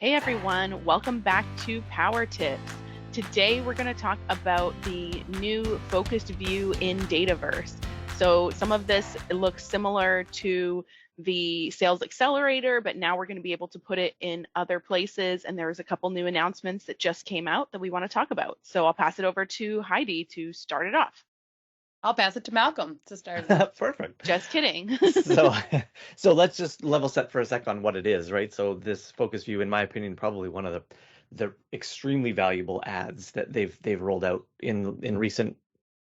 Hey everyone, welcome back to Power Tips. Today we're going to talk about the new focused view in Dataverse. So some of this looks similar to the Sales Accelerator, but now we're going to be able to put it in other places. And there's a couple new announcements that just came out that we want to talk about. So I'll pass it over to Heidi to start it off. I'll pass it to Malcolm to start it off. Perfect. Just kidding. So, so let's just level set for a sec on what it is, right? So this focus view, in my opinion, probably one of the extremely valuable ads that they've rolled out in recent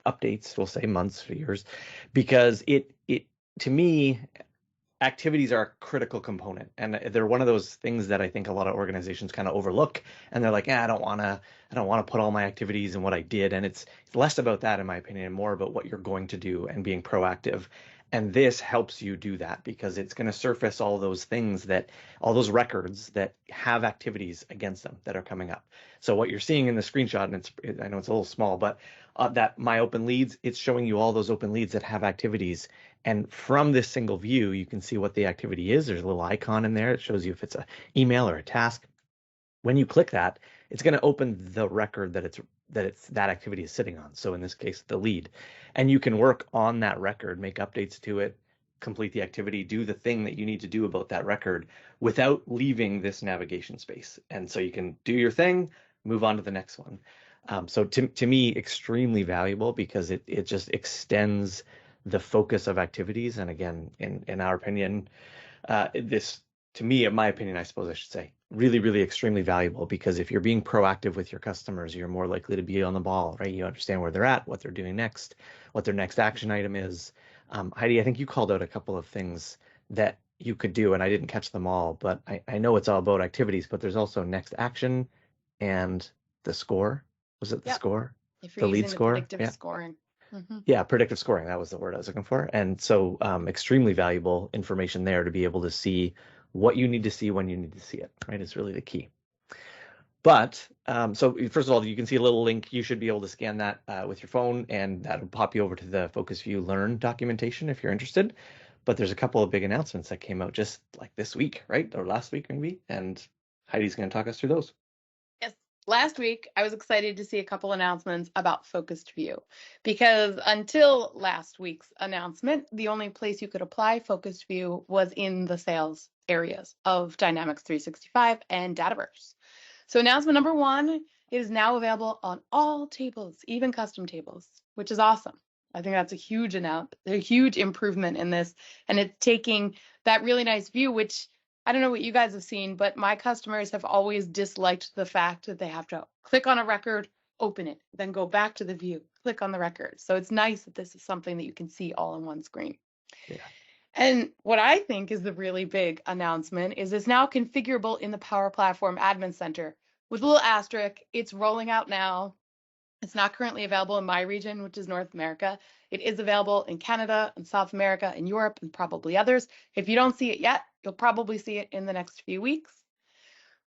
updates, we'll say months or years, because it to me, activities are a critical component, and they're one of those things that I think a lot of organizations kind of overlook, and they're like, I don't want to put all my activities and what I did, and it's less about that in my opinion and more about what you're going to do and being proactive. And this helps you do that because it's going to surface all those things, that all those records that have activities against them that are coming up. So what you're seeing in the screenshot, and I know it's a little small, but that my open leads, it's showing you all those open leads that have activities. And from this single view, you can see what the activity is. There's a little icon in there. It shows you if it's an email or a task. When you click that, it's going to open the record that activity is sitting on. So in this case, the lead. And you can work on that record, make updates to it, complete the activity, do the thing that you need to do about that record without leaving this navigation space. And so you can do your thing, move on to the next one. So to me, extremely valuable because it just extends the focus of activities. And again, in our opinion, this, to me, in my opinion, I suppose I should say, really, really extremely valuable, because if you're being proactive with your customers, you're more likely to be on the ball, right? You understand where they're at, what they're doing next, what their next action item is. Heidi, I think you called out a couple of things that you could do, and I didn't catch them all, but I know it's all about activities, but there's also next action and the score. Was it the Yep. score? If you're The lead using the score? predictive Yeah. scoring. Mhm. Yeah, predictive scoring. That was the word I was looking for. And so extremely valuable information there to be able to see what you need to see when you need to see it, right? It's really the key. But so first of all, you can see a little link. You should be able to scan that with your phone, and that'll pop you over to the Focus View Learn documentation if you're interested. But there's a couple of big announcements that came out just like this week, right? Or last week maybe. And Heidi's going to talk us through those. Yes. Last week, I was excited to see a couple announcements about focused view because until last week's announcement, the only place you could apply focused view was in the sales areas of Dynamics 365 and Dataverse. So announcement number one, it is now available on all tables, even custom tables, which is awesome. I think that's a huge improvement in this, and it's taking that really nice view, which I don't know what you guys have seen, but my customers have always disliked the fact that they have to click on a record, open it, then go back to the view, click on the record. So it's nice that this is something that you can see all on one screen. Yeah. And what I think is the really big announcement is it's now configurable in the Power Platform Admin Center with a little asterisk. It's rolling out now. It's not currently available in my region, which is North America. It is available in Canada and South America and Europe and probably others. If you don't see it yet, you'll probably see it in the next few weeks.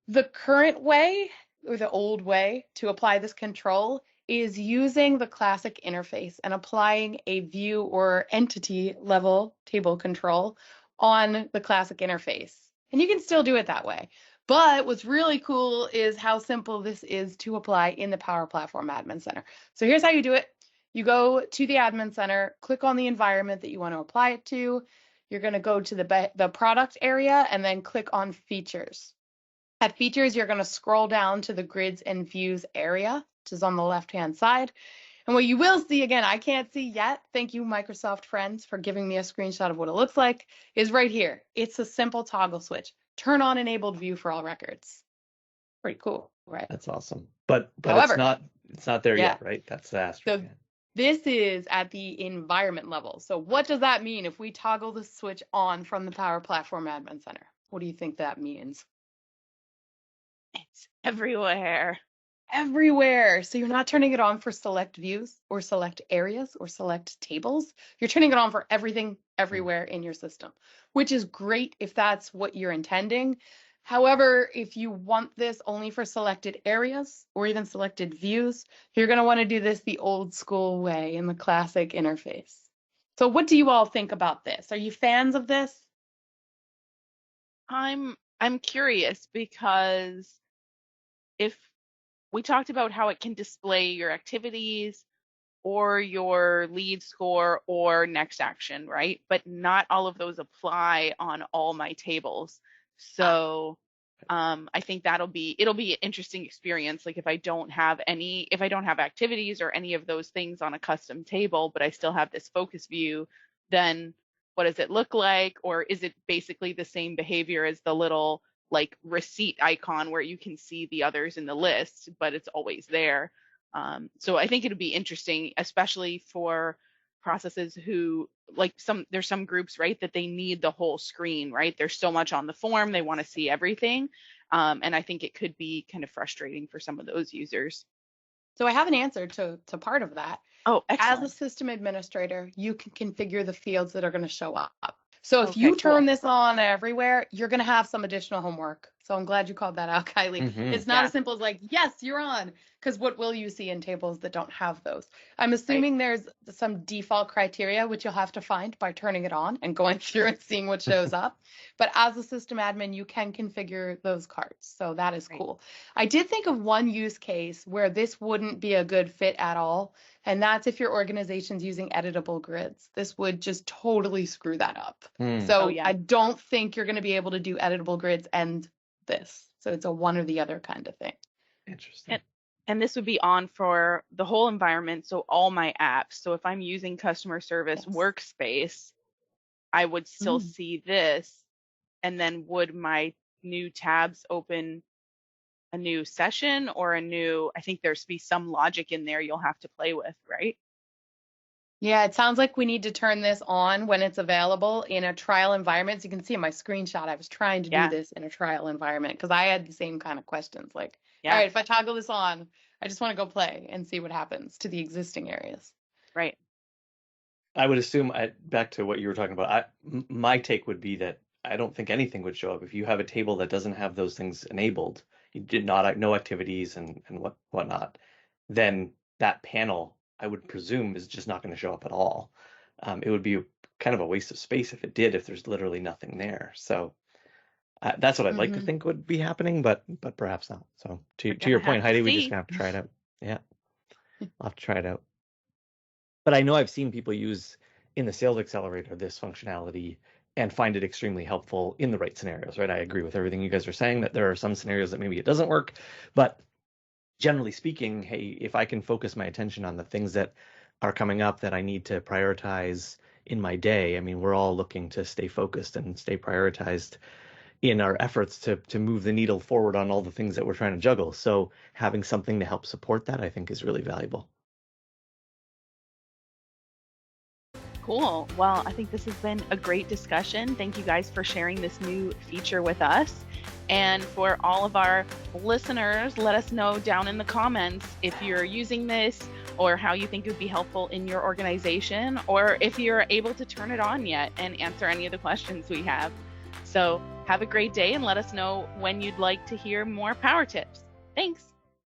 The current way, or the old way, to apply this control is using the classic interface and applying a view or entity level table control on the classic interface. And you can still do it that way. But what's really cool is how simple this is to apply in the Power Platform Admin Center. So here's how you do it. You go to the Admin Center, click on the environment that you want to apply it to. You're going to go to the product area and then click on features. At features, you're going to scroll down to the grids and views area, which is on the left-hand side. And what you will see, again, I can't see yet, thank you, Microsoft friends, for giving me a screenshot of what it looks like, is right here. It's a simple toggle switch. Turn on enabled view for all records. Pretty cool, right? That's awesome. But However, it's not there yeah, yet, right? That's the asterisk. so this is at the environment level. So what does that mean if we toggle the switch on from the Power Platform Admin Center? What do you think that means? It's everywhere. Everywhere. So you're not turning it on for select views or select areas or select tables. You're turning it on for everything, everywhere in your system, which is great if that's what you're intending. However, if you want this only for selected areas or even selected views, you're going to want to do this the old school way in the classic interface. So what do you all think about this? Are you fans of this? I'm I'm curious because if we talked about how it can display your activities or your lead score or next action, right? But not all of those apply on all my tables. Ah, So I think it'll be an interesting experience. Like if I don't have activities or any of those things on a custom table, but I still have this focus view, then what does it look like? Or is it basically the same behavior as the little like receipt icon where you can see the others in the list, but it's always there? So I think it'd be interesting, especially for processes who like there's some groups, right, that they need the whole screen, right? There's so much on the form, they want to see everything. And I think it could be kind of frustrating for some of those users. so I have an answer to part of that. Oh, As a excellent. system administrator, you can configure the fields that are going to show up. So if Okay, you cool. turn this on everywhere, you're going to have some additional homework. So I'm glad you called that out, Kylie. Hmm. It's not Yeah, as simple as like, yes, you're on, because what will you see in tables that don't have those? I'm right. assuming there's some default criteria, which you'll have to find by turning it on and going through and seeing what shows up. But as a system admin, you can configure those cards. So that is Right. cool. I did think of one use case where this wouldn't be a good fit at all. And that's if your organization's using editable grids. This would just totally screw that up. Hmm. Oh So yeah. I don't think you're going to be able to do editable grids and this. So it's a one or the other kind of thing. Interesting. And and this would be on for the whole environment, so all my apps. So if I'm using customer service Yes. workspace, I would still Mm. see this. And then would my new tabs open a new session or I think there's be some logic in there you'll have to play with, right? Yeah, it sounds like we need to turn this on when it's available in a trial environment. So you can see in my screenshot, I was trying to do Yeah, this in a trial environment because I had the same kind of questions. Like, all yeah, right, if I toggle this on, I just want to go play and see what happens to the existing areas. right. I would assume, back to what you were talking about, my take would be that I don't think anything would show up if you have a table that doesn't have those things enabled. You did not no activities and whatnot. Then that panel, I would presume, is just not going to show up at all. It would be kind of a waste of space if it did, if there's literally nothing there. So that's what I'd like to Hmm. think would be happening, but perhaps not. So We're to gonna your point, have to Heidi, we just see. gonna have to try it out. Yeah, I'll have to try it out. But I know I've seen people use in the Sales Accelerator this functionality and find it extremely helpful in the right scenarios, right? I agree with everything you guys are saying that there are some scenarios that maybe it doesn't work, but generally speaking, hey, if I can focus my attention on the things that are coming up that I need to prioritize in my day, I mean, we're all looking to stay focused and stay prioritized in our efforts to move the needle forward on all the things that we're trying to juggle. So having something to help support that, I think, is really valuable. Cool. Well, I think this has been a great discussion. Thank you guys for sharing this new feature with us. And for all of our listeners, let us know down in the comments if you're using this or how you think it would be helpful in your organization, or if you're able to turn it on yet and answer any of the questions we have. So have a great day and let us know when you'd like to hear more power tips. Thanks.